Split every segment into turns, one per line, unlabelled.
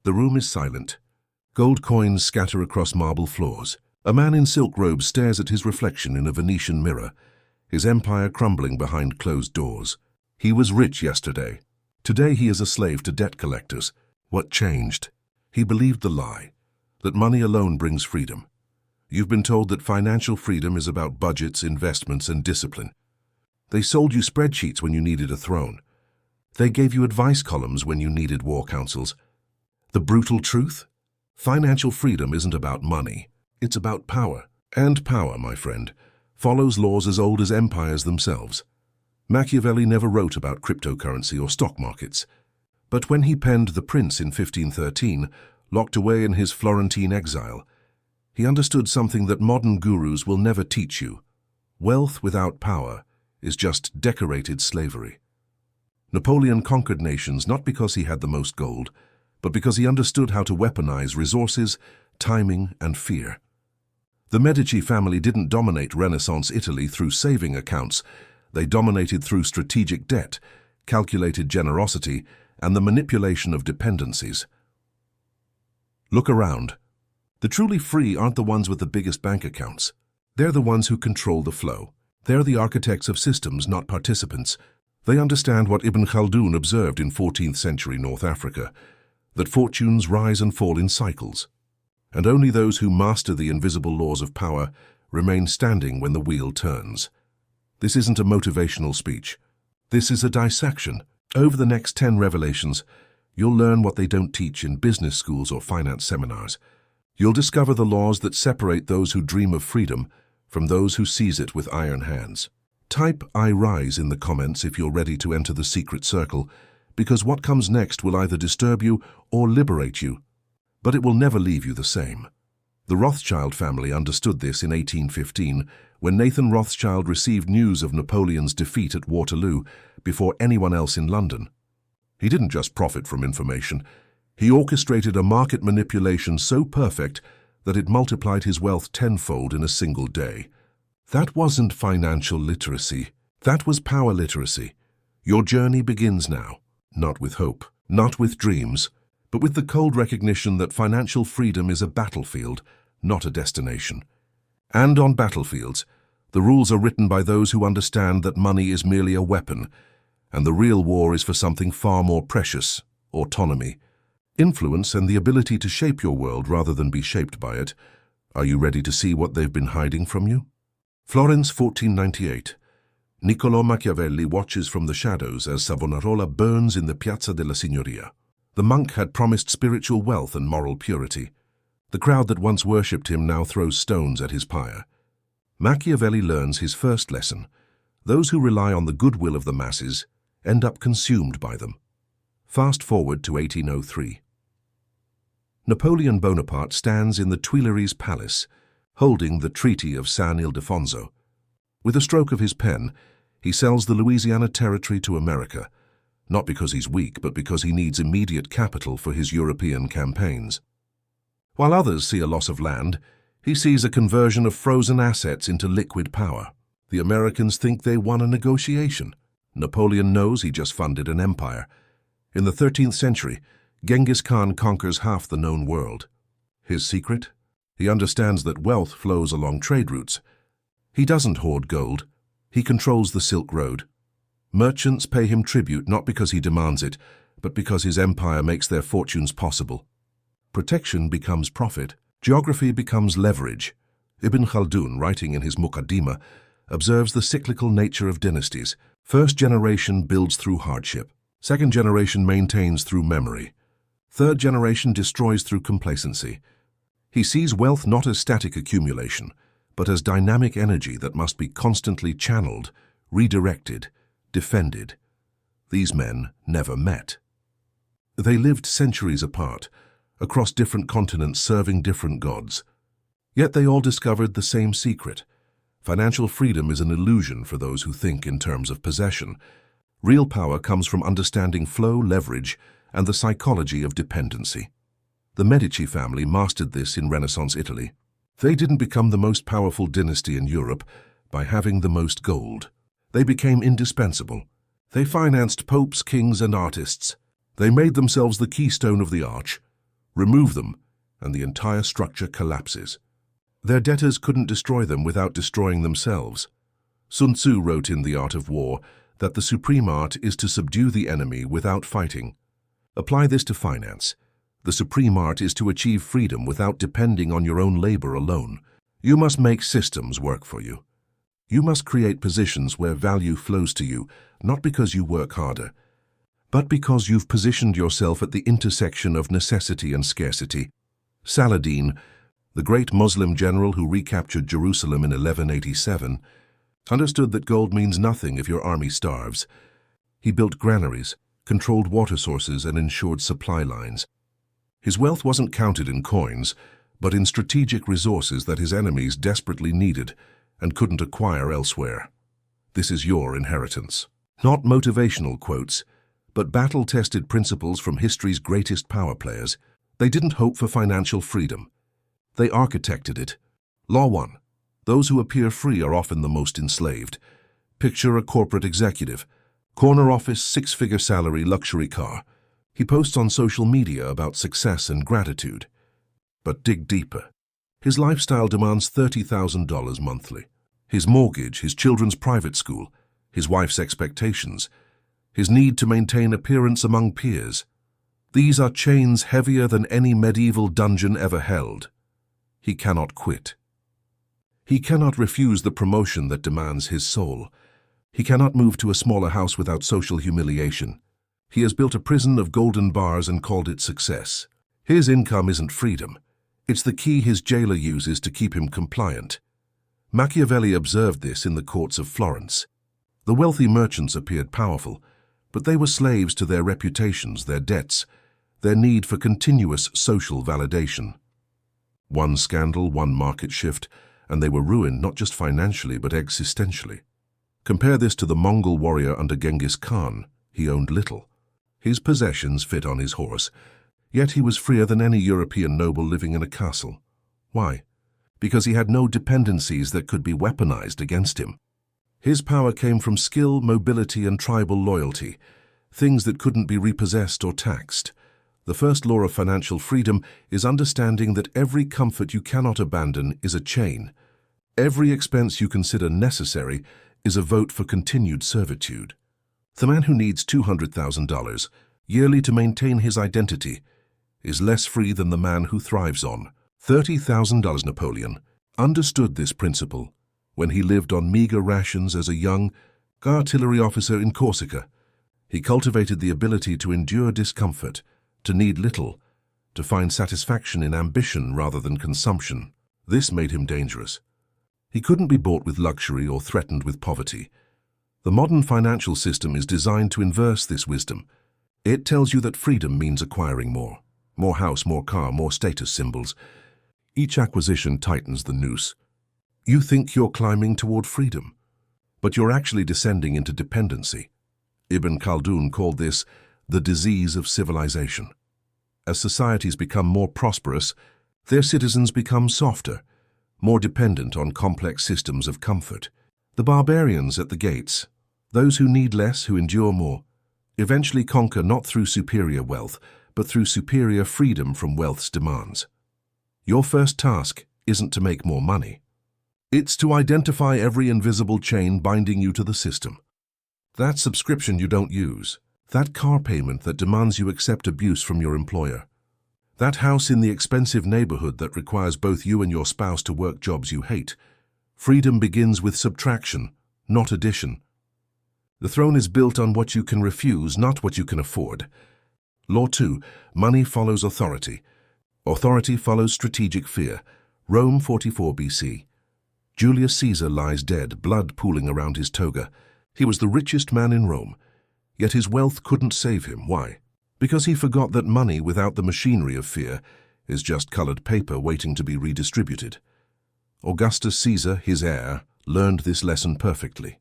The room is silent. Gold coins scatter across marble floors. A man in silk robes stares at his reflection in a Venetian mirror, his empire crumbling behind closed doors. He was rich yesterday. Today he is a slave to debt collectors. What changed? He believed the lie, that money alone brings freedom. You've been told that financial freedom is about budgets, investments, and discipline. They sold you spreadsheets when you needed a throne. They gave you advice columns when you needed war councils. The brutal truth? Financial freedom isn't about money. It's about power. And power, my friend, follows laws as old as empires themselves. Machiavelli never wrote about cryptocurrency or stock markets. But when he penned The Prince in 1513, locked away in his Florentine exile, he understood something that modern gurus will never teach you. Wealth without power is just decorated slavery. Napoleon conquered nations not because he had the most gold, but because he understood how to weaponize resources, timing, and fear. The Medici family didn't dominate Renaissance Italy through saving accounts. They dominated through strategic debt, calculated generosity, and the manipulation of dependencies. Look around. The truly free aren't the ones with the biggest bank accounts. They're the ones who control the flow. They're the architects of systems, not participants. They understand what Ibn Khaldun observed in 14th century North Africa, that fortunes rise and fall in cycles. And only those who master the invisible laws of power remain standing when the wheel turns. This isn't a motivational speech. This is a dissection. Over the next 10 revelations, you'll learn what they don't teach in business schools or finance seminars. You'll discover the laws that separate those who dream of freedom from those who seize it with iron hands. Type "I rise" in the comments if you're ready to enter the secret circle, because what comes next will either disturb you or liberate you, but it will never leave you the same. The Rothschild family understood this in 1815, when Nathan Rothschild received news of Napoleon's defeat at Waterloo before anyone else in London. He didn't just profit from information. He orchestrated a market manipulation so perfect that it multiplied his wealth tenfold in a single day. That wasn't financial literacy. That was power literacy. Your journey begins now. Not with hope, not with dreams, but with the cold recognition that financial freedom is a battlefield, not a destination. And on battlefields, the rules are written by those who understand that money is merely a weapon, and the real war is for something far more precious: autonomy, influence, and the ability to shape your world rather than be shaped by it. Are you ready to see what they've been hiding from you? Florence, 1498. Niccolò Machiavelli watches from the shadows as Savonarola burns in the Piazza della Signoria. The monk had promised spiritual wealth and moral purity. The crowd that once worshipped him now throws stones at his pyre. Machiavelli learns his first lesson. Those who rely on the goodwill of the masses end up consumed by them. Fast forward to 1803. Napoleon Bonaparte stands in the Tuileries Palace, holding the Treaty of San Ildefonso. With a stroke of his pen, he sells the Louisiana Territory to America, not because he's weak, but because he needs immediate capital for his European campaigns. While others see a loss of land, he sees a conversion of frozen assets into liquid power. The Americans think they won a negotiation. Napoleon knows he just funded an empire. In the 13th century, Genghis Khan conquers half the known world. His secret? He understands that wealth flows along trade routes. He doesn't hoard gold. He controls the Silk Road. Merchants pay him tribute not because he demands it, but because his empire makes their fortunes possible. Protection becomes profit. Geography becomes leverage. Ibn Khaldun, writing in his Muqaddimah, observes the cyclical nature of dynasties. First generation builds through hardship. Second generation maintains through memory. Third generation destroys through complacency. He sees wealth not as static accumulation, but as dynamic energy that must be constantly channeled, redirected, defended. These men never met. They lived centuries apart, across different continents serving different gods. Yet they all discovered the same secret. Financial freedom is an illusion for those who think in terms of possession. Real power comes from understanding flow, leverage, and the psychology of dependency. The Medici family mastered this in Renaissance Italy. They didn't become the most powerful dynasty in Europe by having the most gold. They became indispensable. They financed popes, kings, and artists. They made themselves the keystone of the arch. Remove them, and the entire structure collapses. Their debtors couldn't destroy them without destroying themselves. Sun Tzu wrote in The Art of War that the supreme art is to subdue the enemy without fighting. Apply this to finance. The supreme art is to achieve freedom without depending on your own labor alone. You must make systems work for you. You must create positions where value flows to you, not because you work harder, but because you've positioned yourself at the intersection of necessity and scarcity. Saladin, the great Muslim general who recaptured Jerusalem in 1187, understood that gold means nothing if your army starves. He built granaries, controlled water sources, and ensured supply lines. His wealth wasn't counted in coins, but in strategic resources that his enemies desperately needed and couldn't acquire elsewhere. This is your inheritance. Not motivational quotes, but battle-tested principles from history's greatest power players. They didn't hope for financial freedom. They architected it. Law 1. Those who appear free are often the most enslaved. Picture a corporate executive. Corner office, six-figure salary, luxury car. He posts on social media about success and gratitude. But dig deeper. His lifestyle demands $30,000 monthly. His mortgage, his children's private school, his wife's expectations, his need to maintain appearance among peers. These are chains heavier than any medieval dungeon ever held. He cannot quit. He cannot refuse the promotion that demands his soul. He cannot move to a smaller house without social humiliation. He has built a prison of golden bars and called it success. His income isn't freedom. It's the key his jailer uses to keep him compliant. Machiavelli observed this in the courts of Florence. The wealthy merchants appeared powerful, but they were slaves to their reputations, their debts, their need for continuous social validation. One scandal, one market shift, and they were ruined not just financially but existentially. Compare this to the Mongol warrior under Genghis Khan. He owned little. His possessions fit on his horse, yet he was freer than any European noble living in a castle. Why? Because he had no dependencies that could be weaponized against him. His power came from skill, mobility, and tribal loyalty, things that couldn't be repossessed or taxed. The first law of financial freedom is understanding that every comfort you cannot abandon is a chain. Every expense you consider necessary is a vote for continued servitude. The man who needs $200,000 yearly to maintain his identity is less free than the man who thrives on $30,000. Napoleon understood this principle when he lived on meager rations as a young artillery officer in Corsica. He cultivated the ability to endure discomfort, to need little, to find satisfaction in ambition rather than consumption. This made him dangerous. He couldn't be bought with luxury or threatened with poverty. The modern financial system is designed to inverse this wisdom. It tells you that freedom means acquiring more. More house, more car, more status symbols. Each acquisition tightens the noose. You think you're climbing toward freedom, but you're actually descending into dependency. Ibn Khaldun called this the disease of civilization. As societies become more prosperous, their citizens become softer, more dependent on complex systems of comfort. The barbarians at the gates, those who need less, who endure more, eventually conquer not through superior wealth, but through superior freedom from wealth's demands. Your first task isn't to make more money. It's to identify every invisible chain binding you to the system. That subscription you don't use, that car payment that demands you accept abuse from your employer, that house in the expensive neighborhood that requires both you and your spouse to work jobs you hate. Freedom begins with subtraction, not addition. The throne is built on what you can refuse, not what you can afford. Law 2. Money follows authority. Authority follows strategic fear. Rome 44 BC. Julius Caesar lies dead, blood pooling around his toga. He was the richest man in Rome, yet his wealth couldn't save him. Why? Because he forgot that money without the machinery of fear is just colored paper waiting to be redistributed. Augustus Caesar, his heir, learned this lesson perfectly.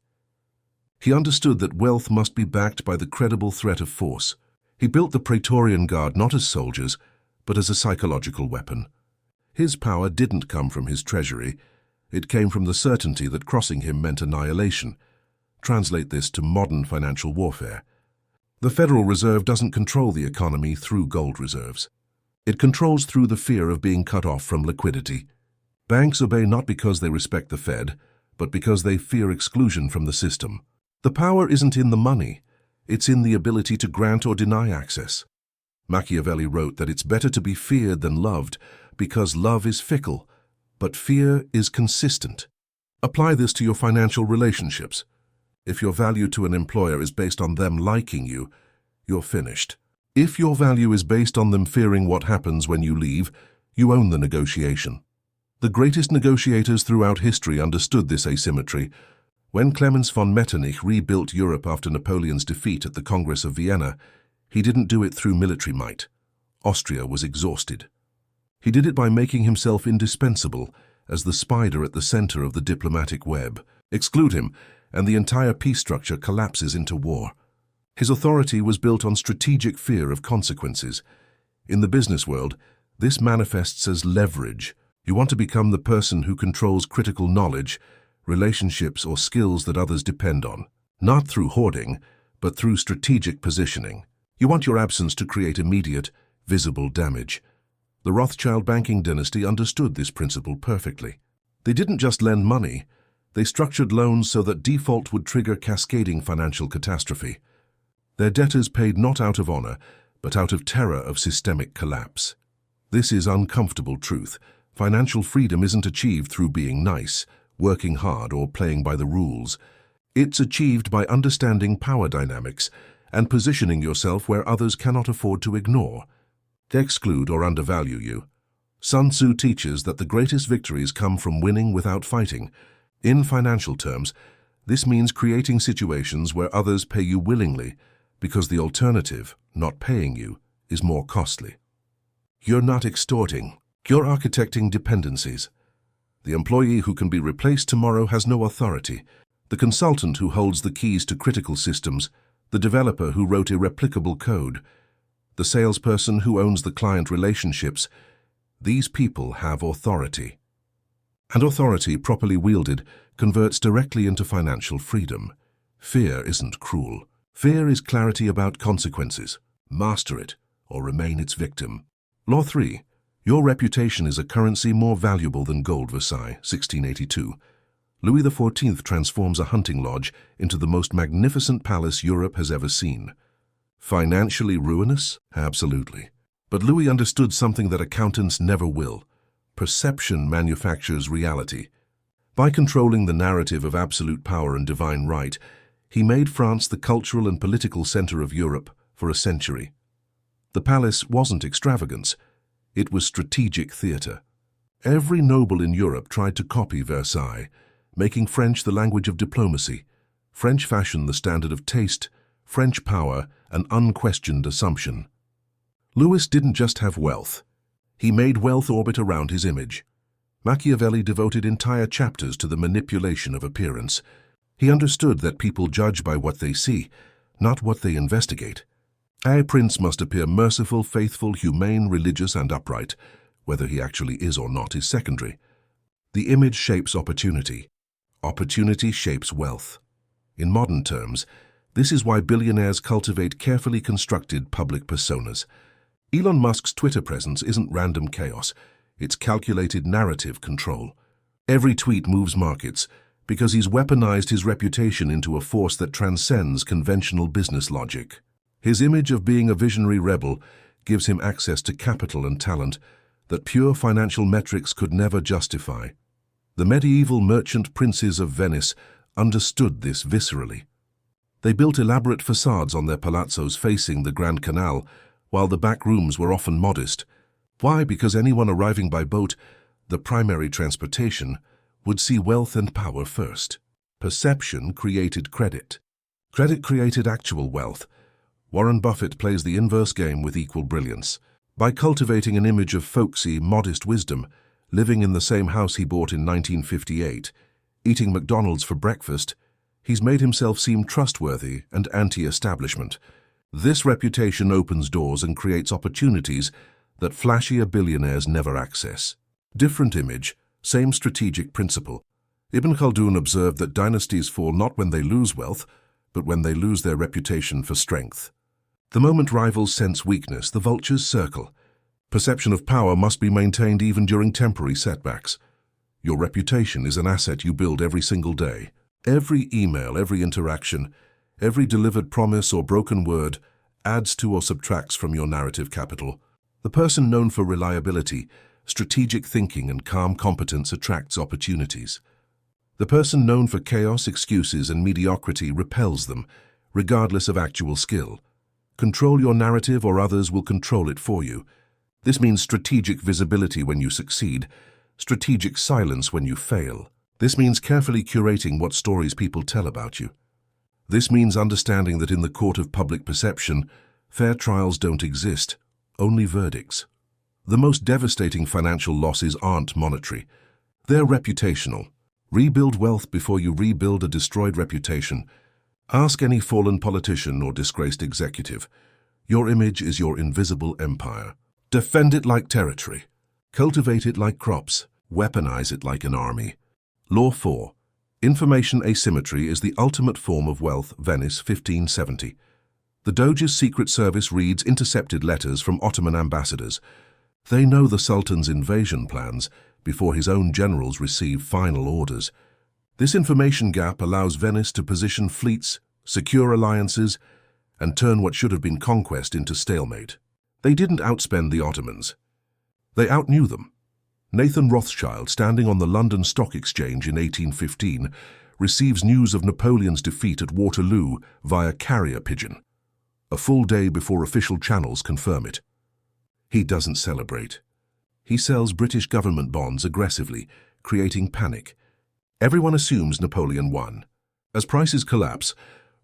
He understood that wealth must be backed by the credible threat of force. He built the Praetorian Guard not as soldiers, but as a psychological weapon. His power didn't come from his treasury. It came from the certainty that crossing him meant annihilation. Translate this to modern financial warfare. The Federal Reserve doesn't control the economy through gold reserves. It controls through the fear of being cut off from liquidity. Banks obey not because they respect the Fed, but because they fear exclusion from the system. The power isn't in the money, it's in the ability to grant or deny access. Machiavelli wrote that it's better to be feared than loved because love is fickle, but fear is consistent. Apply this to your financial relationships. If your value to an employer is based on them liking you, you're finished. If your value is based on them fearing what happens when you leave, you own the negotiation. The greatest negotiators throughout history understood this asymmetry. When Clemens von Metternich rebuilt Europe after Napoleon's defeat at the Congress of Vienna, he didn't do it through military might. Austria was exhausted. He did it by making himself indispensable as the spider at the center of the diplomatic web. Exclude him, and the entire peace structure collapses into war. His authority was built on strategic fear of consequences. In the business world, this manifests as leverage. You want to become the person who controls critical knowledge, relationships, or skills that others depend on. Not through hoarding, but through strategic positioning. You want your absence to create immediate, visible damage. The Rothschild banking dynasty understood this principle perfectly. They didn't just lend money, they structured loans so that default would trigger cascading financial catastrophe. Their debtors paid not out of honor, but out of terror of systemic collapse. This is uncomfortable truth. Financial freedom isn't achieved through being nice, working hard, or playing by the rules. It's achieved by understanding power dynamics and positioning yourself where others cannot afford to ignore. They exclude or undervalue you. Sun Tzu teaches that the greatest victories come from winning without fighting. In financial terms, this means creating situations where others pay you willingly because the alternative, not paying you, is more costly. You're not extorting. You're architecting dependencies. The employee who can be replaced tomorrow has no authority. The consultant who holds the keys to critical systems, the developer who wrote irreplicable code, the salesperson who owns the client relationships, these people have authority. And authority, properly wielded, converts directly into financial freedom. Fear isn't cruel. Fear is clarity about consequences. Master it, or remain its victim. Law 3. Your reputation is a currency more valuable than gold. Versailles, 1682. Louis XIV transforms a hunting lodge into the most magnificent palace Europe has ever seen. Financially ruinous? Absolutely. But Louis understood something that accountants never will. Perception manufactures reality. By controlling the narrative of absolute power and divine right, he made France the cultural and political center of Europe for a century. The palace wasn't extravagance. It was strategic theater. Every noble in Europe tried to copy Versailles, making French the language of diplomacy, French fashion the standard of taste, French power an unquestioned assumption. Louis didn't just have wealth. He made wealth orbit around his image. Machiavelli devoted entire chapters to the manipulation of appearance. He understood that people judge by what they see, not what they investigate. A prince must appear merciful, faithful, humane, religious, and upright. Whether he actually is or not is secondary. The image shapes opportunity. Opportunity shapes wealth. In modern terms, this is why billionaires cultivate carefully constructed public personas. Elon Musk's Twitter presence isn't random chaos. It's calculated narrative control. Every tweet moves markets because he's weaponized his reputation into a force that transcends conventional business logic. His image of being a visionary rebel gives him access to capital and talent that pure financial metrics could never justify. The medieval merchant princes of Venice understood this viscerally. They built elaborate facades on their palazzos facing the Grand Canal, while the back rooms were often modest. Why? Because anyone arriving by boat, the primary transportation, would see wealth and power first. Perception created credit. Credit created actual wealth. Warren Buffett plays the inverse game with equal brilliance. By cultivating an image of folksy, modest wisdom, living in the same house he bought in 1958, eating McDonald's for breakfast, he's made himself seem trustworthy and anti-establishment. This reputation opens doors and creates opportunities that flashier billionaires never access. Different image, same strategic principle. Ibn Khaldun observed that dynasties fall not when they lose wealth, but when they lose their reputation for strength. The moment rivals sense weakness, the vultures circle. Perception of power must be maintained even during temporary setbacks. Your reputation is an asset you build every single day. Every email, every interaction, every delivered promise or broken word adds to or subtracts from your narrative capital. The person known for reliability, strategic thinking, and calm competence attracts opportunities. The person known for chaos, excuses, and mediocrity repels them, regardless of actual skill. Control your narrative or others will control it for you. This means strategic visibility when you succeed, strategic silence when you fail. This means carefully curating what stories people tell about you. This means understanding that in the court of public perception, fair trials don't exist, only verdicts. The most devastating financial losses aren't monetary. They're reputational. Rebuild wealth before you rebuild a destroyed reputation. Ask any fallen politician or disgraced executive. Your image is your invisible empire. Defend it like territory. Cultivate it like crops. Weaponize it like an army. Law 4. Information asymmetry is the ultimate form of wealth. Venice, 1570. The Doge's secret service reads intercepted letters from Ottoman ambassadors. They know the Sultan's invasion plans before his own generals receive final orders. This information gap allows Venice to position fleets, secure alliances, and turn what should have been conquest into stalemate. They didn't outspend the Ottomans. They outknew them. Nathan Rothschild, standing on the London Stock Exchange in 1815, receives news of Napoleon's defeat at Waterloo via carrier pigeon, a full day before official channels confirm it. He doesn't celebrate. He sells British government bonds aggressively, creating panic. Everyone assumes Napoleon won. As prices collapse,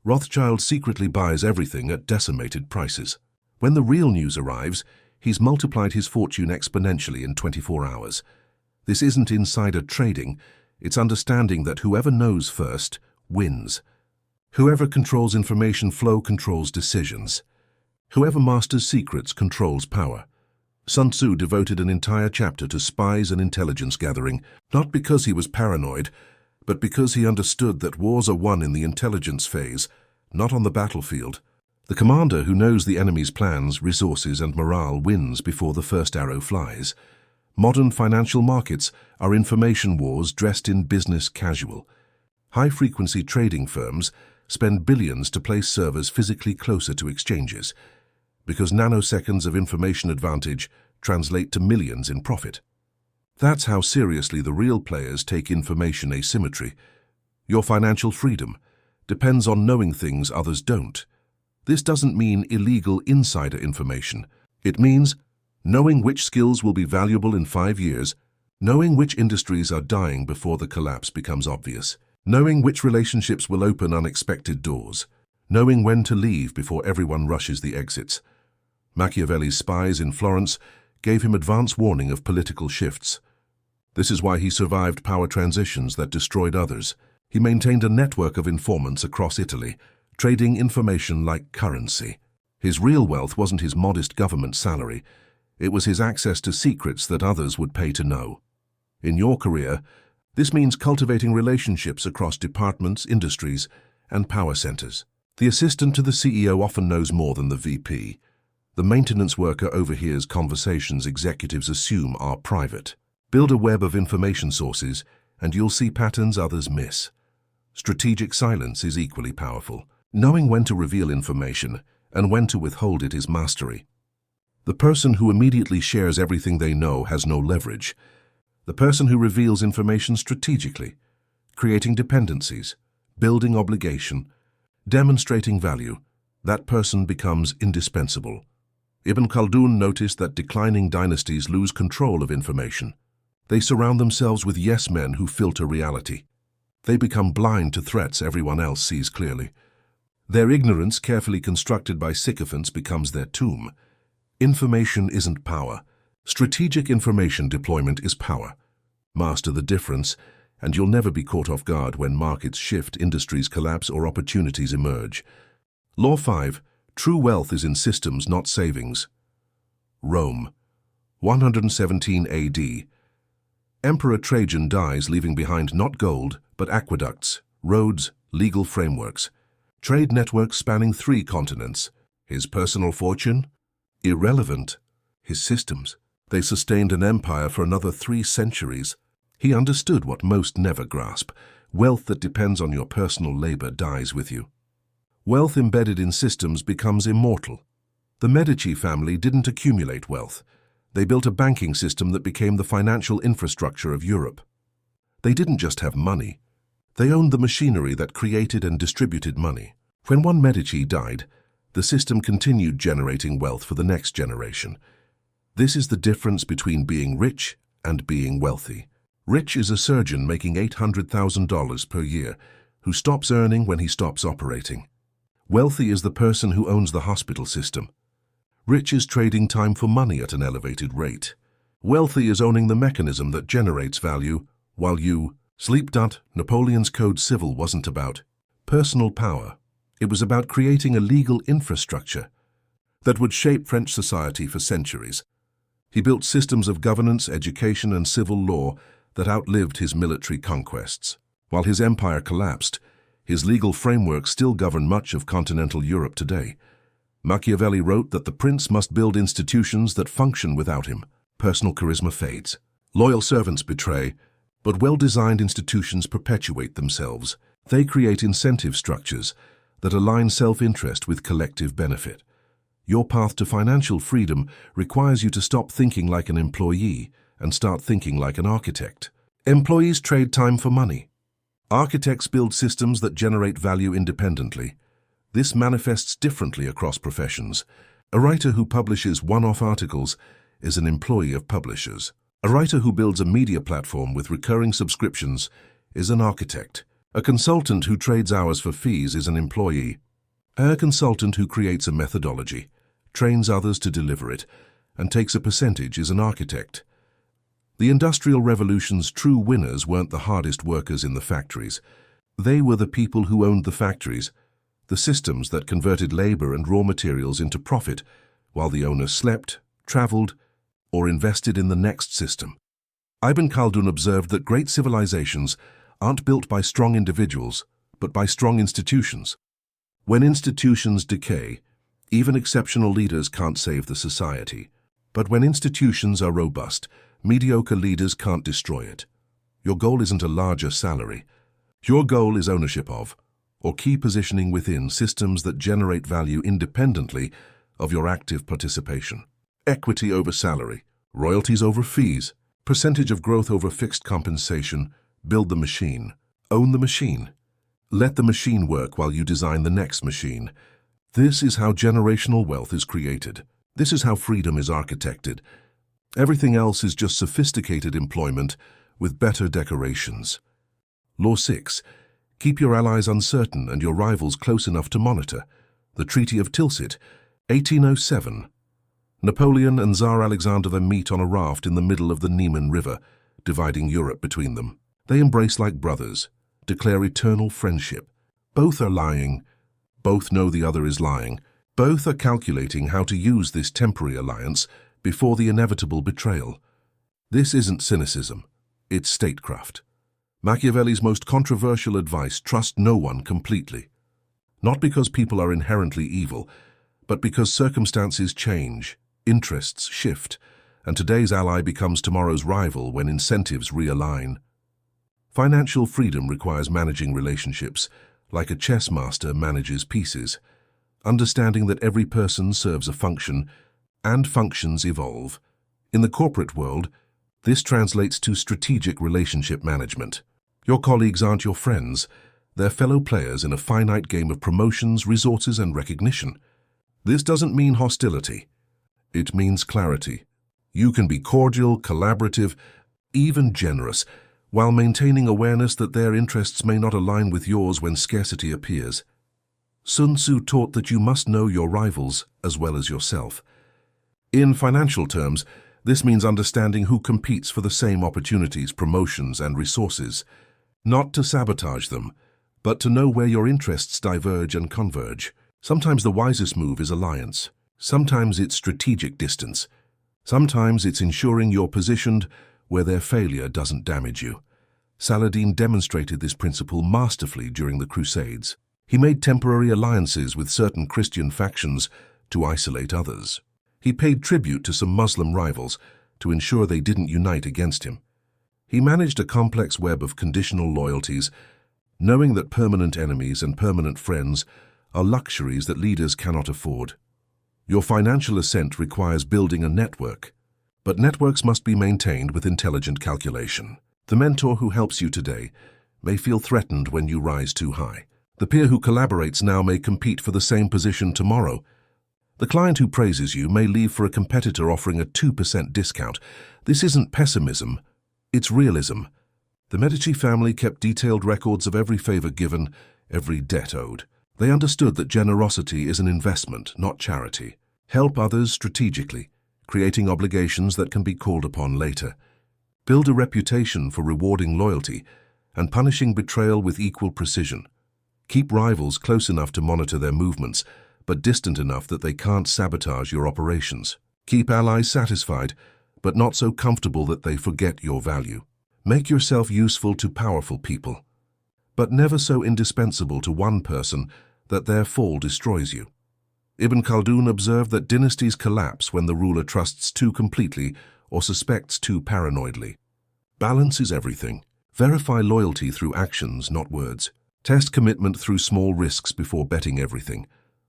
Rothschild secretly buys everything at decimated prices. When the real news arrives, he's multiplied his fortune exponentially in 24 hours. This isn't insider trading, it's understanding that whoever knows first wins. Whoever controls information flow controls decisions. Whoever masters secrets controls power. Sun Tzu devoted an entire chapter to spies and intelligence gathering, not because he was paranoid, but because he understood that wars are won in the intelligence phase, not on the battlefield. The commander who knows the enemy's plans, resources, and morale wins before the first arrow flies. Modern financial markets are information wars dressed in business casual. High-frequency trading firms spend billions to place servers physically closer to exchanges, because nanoseconds of information advantage translate to millions in profit. That's how seriously the real players take information asymmetry. Your financial freedom depends on knowing things others don't. This doesn't mean illegal insider information. It means knowing which skills will be valuable in 5 years, knowing which industries are dying before the collapse becomes obvious, knowing which relationships will open unexpected doors, knowing when to leave before everyone rushes the exits. Machiavelli's spies in Florence gave him advance warning of political shifts. This is why he survived power transitions that destroyed others. He maintained a network of informants across Italy, trading information like currency. His real wealth wasn't his modest government salary. It was his access to secrets that others would pay to know. In your career, this means cultivating relationships across departments, industries, and power centers. The assistant to the CEO often knows more than the VP. The maintenance worker overhears conversations executives assume are private. Build a web of information sources, and you'll see patterns others miss. Strategic silence is equally powerful. Knowing when to reveal information and when to withhold it is mastery. The person who immediately shares everything they know has no leverage. The person who reveals information strategically, creating dependencies, building obligation, demonstrating value, that person becomes indispensable. Ibn Khaldun noticed that declining dynasties lose control of information. They surround themselves with yes-men who filter reality. They become blind to threats everyone else sees clearly. Their ignorance, carefully constructed by sycophants, becomes their tomb. Information isn't power. Strategic information deployment is power. Master the difference, and you'll never be caught off guard when markets shift, industries collapse, or opportunities emerge. Law 5. True wealth is in systems, not savings. Rome, 117 AD. Emperor Trajan dies, leaving behind not gold, but aqueducts, roads, legal frameworks, trade networks spanning 3 continents. His personal fortune? Irrelevant. his systems. They sustained an empire for another 3 centuries. He understood what most never grasp. Wealth that depends on your personal labor dies with you. Wealth embedded in systems becomes immortal. The Medici family didn't accumulate wealth. They built a banking system that became the financial infrastructure of Europe. They didn't just have money. They owned the machinery that created and distributed money. When one Medici died, the system continued generating wealth for the next generation. This is the difference between being rich and being wealthy. Rich is a surgeon making $800,000 per year, who stops earning when he stops operating. Wealthy is the person who owns the hospital system. Rich is trading time for money at an elevated rate. Wealthy is owning the mechanism that generates value, while you sleep. Napoleon's Code Civil wasn't about personal power. It was about creating a legal infrastructure that would shape French society for centuries. He built systems of governance, education, and civil law that outlived his military conquests. While his empire collapsed, his legal framework still govern much of continental Europe today. Machiavelli wrote that the prince must build institutions that function without him. Personal charisma fades. Loyal servants betray, but well-designed institutions perpetuate themselves. They create incentive structures that align self-interest with collective benefit. Your path to financial freedom requires you to stop thinking like an employee and start thinking like an architect. Employees trade time for money. Architects build systems that generate value independently. This manifests differently across professions. A writer who publishes one-off articles is an employee of publishers. A writer who builds a media platform with recurring subscriptions is an architect. A consultant who trades hours for fees is an employee. A consultant who creates a methodology, trains others to deliver it, and takes a percentage is an architect. The Industrial Revolution's true winners weren't the hardest workers in the factories. They were the people who owned the factories, the systems that converted labor and raw materials into profit, while the owner slept, traveled, or invested in the next system. Ibn Khaldun observed that great civilizations aren't built by strong individuals, but by strong institutions. When institutions decay, even exceptional leaders can't save the society. But when institutions are robust, mediocre leaders can't destroy it. Your goal isn't a larger salary. Your goal is ownership of, or key positioning within, systems that generate value independently of your active participation. Equity over salary, royalties over fees, percentage of growth over fixed compensation. Build the machine. Own the machine. Let the machine work while you design the next machine. This is how generational wealth is created. This is how freedom is architected. Everything else is just sophisticated employment with better decorations. Law 6. Keep your allies uncertain and your rivals close enough to monitor. The Treaty of Tilsit, 1807. Napoleon and Tsar Alexander meet on a raft in the middle of the Niemen River, dividing Europe between them. They embrace like brothers, declare eternal friendship. Both are lying. Both know the other is lying. Both are calculating how to use this temporary alliance before the inevitable betrayal. This isn't cynicism. It's statecraft. Machiavelli's most controversial advice: trust no one completely. Not because people are inherently evil, but because circumstances change, interests shift, and today's ally becomes tomorrow's rival when incentives realign. Financial freedom requires managing relationships like a chess master manages pieces, understanding that every person serves a function and functions evolve. In the corporate world, this translates to strategic relationship management. Your colleagues aren't your friends. They're fellow players in a finite game of promotions, resources, and recognition. This doesn't mean hostility. It means clarity. You can be cordial, collaborative, even generous, while maintaining awareness that their interests may not align with yours when scarcity appears. Sun Tzu taught that you must know your rivals as well as yourself. In financial terms, this means understanding who competes for the same opportunities, promotions, and resources. Not to sabotage them, but to know where your interests diverge and converge. Sometimes the wisest move is alliance. Sometimes it's strategic distance. Sometimes it's ensuring you're positioned where their failure doesn't damage you. Saladin demonstrated this principle masterfully during the Crusades. He made temporary alliances with certain Christian factions to isolate others. He paid tribute to some Muslim rivals to ensure they didn't unite against him. He managed a complex web of conditional loyalties, knowing that permanent enemies and permanent friends are luxuries that leaders cannot afford. Your financial ascent requires building a network, but networks must be maintained with intelligent calculation. The mentor who helps you today may feel threatened when you rise too high. The peer who collaborates now may compete for the same position tomorrow. The client who praises you may leave for a competitor offering a 2% discount. This isn't pessimism, it's realism. The Medici family kept detailed records of every favor given, every debt owed. They understood that generosity is an investment, not charity. Help others strategically, creating obligations that can be called upon later. Build a reputation for rewarding loyalty and punishing betrayal with equal precision. Keep rivals close enough to monitor their movements, but distant enough that they can't sabotage your operations. Keep allies satisfied, but not so comfortable that they forget your value. Make yourself useful to powerful people, but never so indispensable to one person that their fall destroys you. Ibn Khaldun observed that dynasties collapse when the ruler trusts too completely or suspects too paranoidly. Balance is everything. Verify loyalty through actions, not words. Test commitment through small risks before betting everything.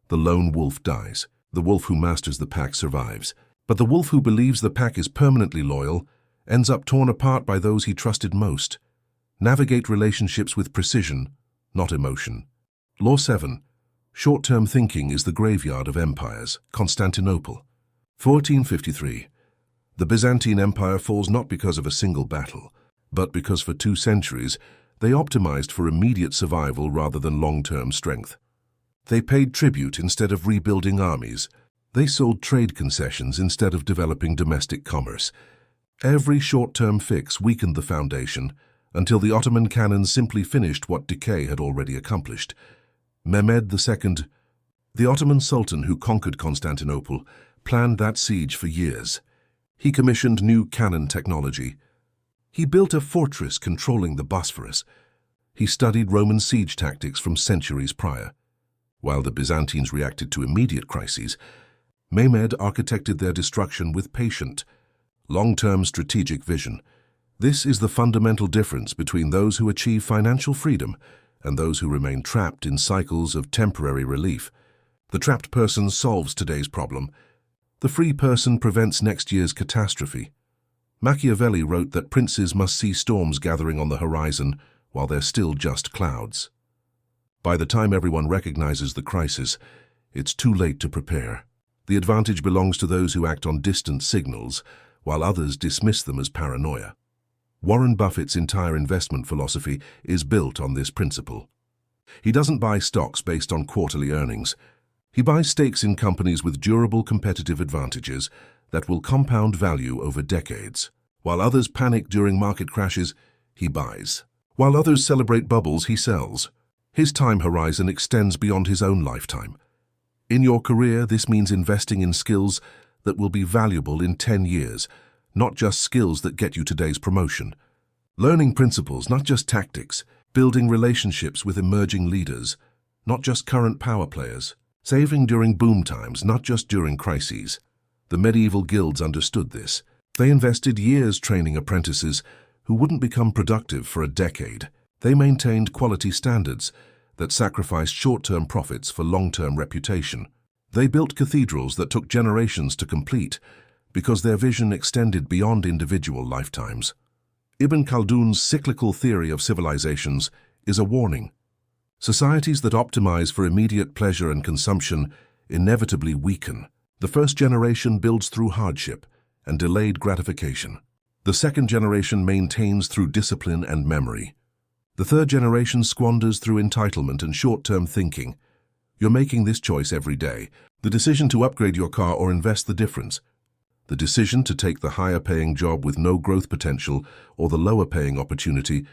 The lone wolf dies. The wolf who masters the pack survives. But the wolf who believes the pack is permanently loyal ends up torn apart by those he trusted most. Navigate relationships with precision, not emotion. Law 7. Short-term thinking is the graveyard of empires. Constantinople. 1453. The Byzantine Empire falls not because of a single battle, but because for 2 centuries they optimized for immediate survival rather than long-term strength. They paid tribute instead of rebuilding armies. They sold trade concessions instead of developing domestic commerce. Every short-term fix weakened the foundation until the Ottoman cannon simply finished what decay had already accomplished. Mehmed II, the Ottoman Sultan who conquered Constantinople, planned that siege for years. He commissioned new cannon technology. He built a fortress controlling the Bosphorus. He studied Roman siege tactics from centuries prior. While the Byzantines reacted to immediate crises, Mehmed architected their destruction with patient, long-term strategic vision. This is the fundamental difference between those who achieve financial freedom and those who remain trapped in cycles of temporary relief. The trapped person solves today's problem. The free person prevents next year's catastrophe. Machiavelli wrote that princes must see storms gathering on the horizon while they're still just clouds. By the time everyone recognizes the crisis, it's too late to prepare. The advantage belongs to those who act on distant signals, while others dismiss them as paranoia. Warren Buffett's entire investment philosophy is built on this principle. He doesn't buy stocks based on quarterly earnings. He buys stakes in companies with durable competitive advantages that will compound value over decades. While others panic during market crashes, he buys. While others celebrate bubbles, he sells. His time horizon extends beyond his own lifetime. In your career, this means investing in skills that will be valuable in 10 years, not just skills that get you today's promotion. Learning principles, not just tactics. Building relationships with emerging leaders, not just current power players. Saving during boom times, not just during crises. The medieval guilds understood this. They invested years training apprentices who wouldn't become productive for a decade. They maintained quality standards that sacrificed short-term profits for long-term reputation. They built cathedrals that took generations to complete because their vision extended beyond individual lifetimes. Ibn Khaldun's cyclical theory of civilizations is a warning. Societies that optimize for immediate pleasure and consumption inevitably weaken. The first generation builds through hardship and delayed gratification. The second generation maintains through discipline and memory. The third generation squanders through entitlement and short-term thinking. You're making this choice every day. The decision to upgrade your car or invest the difference. The decision to take the higher-paying job with no growth potential or the lower-paying opportunity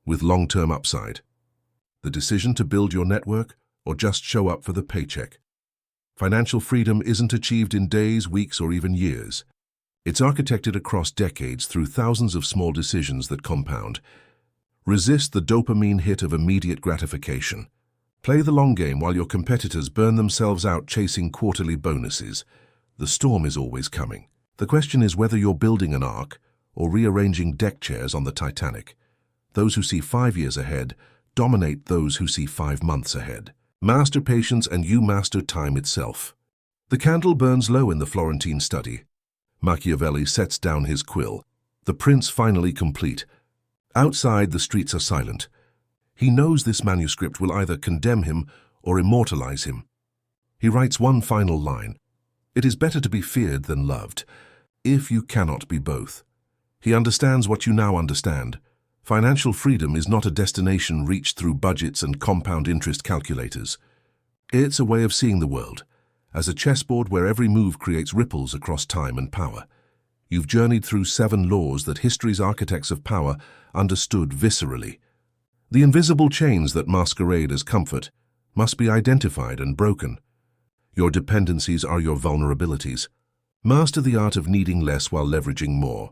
with long-term upside. The decision to build your network or just show up for the paycheck. Financial freedom isn't achieved in days, weeks, or even years. It's architected across decades through thousands of small decisions that compound. Resist the dopamine hit of immediate gratification. Play the long game while your competitors burn themselves out chasing quarterly bonuses. The storm is always coming. The question is whether you're building an ark or rearranging deck chairs on the Titanic. Those who see 5 years ahead dominate those who see 5 months ahead. Master patience and you master time itself. The candle burns low in the Florentine study. Machiavelli sets down his quill. The prince finally complete. Outside, the streets are silent. He knows this manuscript will either condemn him or immortalize him. He writes one final line. It is better to be feared than loved, if you cannot be both. He understands what you now understand. Financial freedom is not a destination reached through budgets and compound interest calculators. It's a way of seeing the world, as a chessboard where every move creates ripples across time and power. You've journeyed through 7 laws that history's architects of power understood viscerally. The invisible chains that masquerade as comfort must be identified and broken. Your dependencies are your vulnerabilities. Master the art of needing less while leveraging more.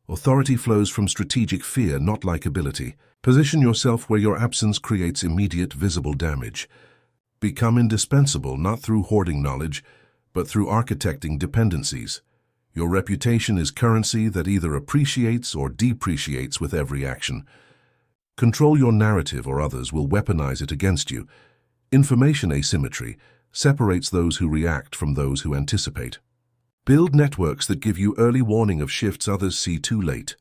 Authority flows from strategic fear, not likability. Position yourself where your absence creates immediate, visible damage. Become indispensable not through hoarding knowledge, but through architecting dependencies. Your reputation is currency that either appreciates or depreciates with every action. Control your narrative or others will weaponize it against you. Information asymmetry separates those who react from those who anticipate. Build networks that give you early warning of shifts others see too late.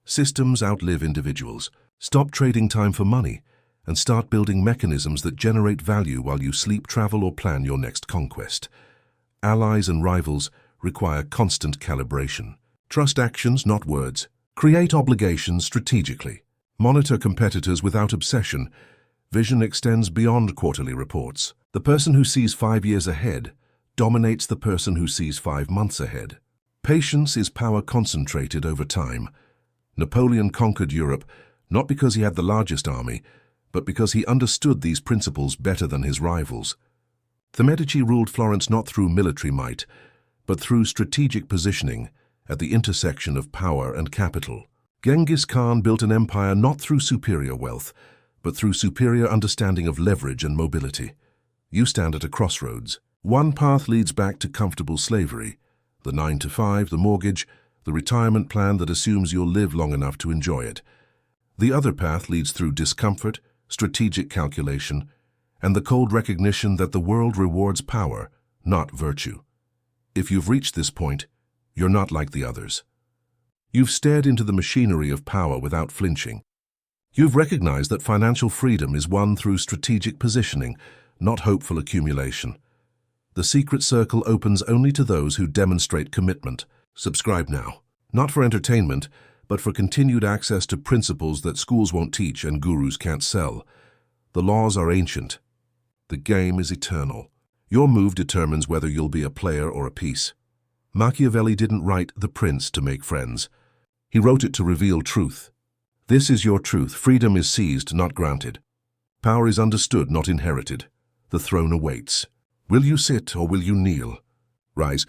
Systems outlive individuals. Stop trading time for money and start building mechanisms that generate value while you sleep, travel, or plan your next conquest. Allies and rivals require constant calibration. Trust actions, not words. Create obligations strategically. Monitor competitors without obsession. Vision extends beyond quarterly reports. The person who sees 5 years ahead dominates the person who sees 5 months ahead. Patience is power concentrated over time. Napoleon conquered Europe not because he had the largest army, but because he understood these principles better than his rivals. The Medici ruled Florence not through military might, but through strategic positioning at the intersection of power and capital. Genghis Khan built an empire not through superior wealth, but through superior understanding of leverage and mobility. You stand at a crossroads. One path leads back to comfortable slavery, the 9 to 5, the mortgage, the retirement plan that assumes you'll live long enough to enjoy it. The other path leads through discomfort, strategic calculation, and the cold recognition that the world rewards power, not virtue. If you've reached this point, you're not like the others. You've stared into the machinery of power without flinching. You've recognized that financial freedom is won through strategic positioning, not hopeful accumulation. The secret circle opens only to those who demonstrate commitment. Subscribe now, not for entertainment, but for continued access to principles that schools won't teach and gurus can't sell. The laws are ancient. The game is eternal. Your move determines whether you'll be a player or a piece. Machiavelli didn't write The Prince to make friends. He wrote it to reveal truth. This is your truth. Freedom is seized, not granted. Power is understood, not inherited. The throne awaits. Will you sit or will you kneel? Rise.